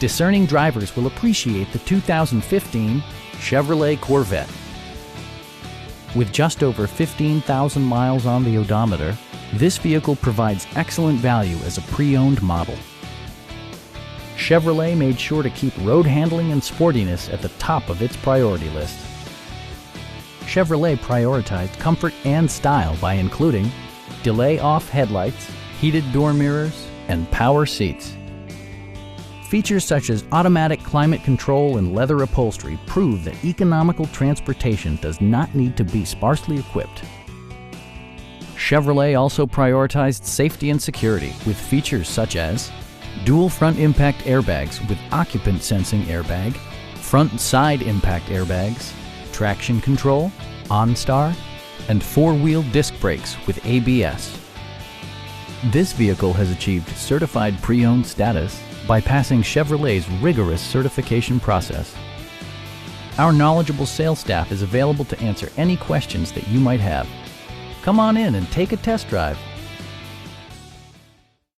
Discerning drivers will appreciate the 2015 Chevrolet Corvette. With just over 15,000 miles on the odometer, this vehicle provides excellent value as a pre-owned model. Chevrolet made sure to keep road handling and sportiness at the top of its priority list. Chevrolet prioritized comfort and style by including delay-off headlights, heated door mirrors, and power seats. Features such as automatic climate control and leather upholstery prove that economical transportation does not need to be sparsely equipped. Chevrolet also prioritized safety and security with features such as dual front impact airbags with occupant sensing airbag, front and side impact airbags, traction control, OnStar, and four-wheel disc brakes with ABS. This vehicle has achieved certified pre-owned status by passing Chevrolet's rigorous certification process. Our knowledgeable sales staff is available to answer any questions that you might have. Come on in and take a test drive.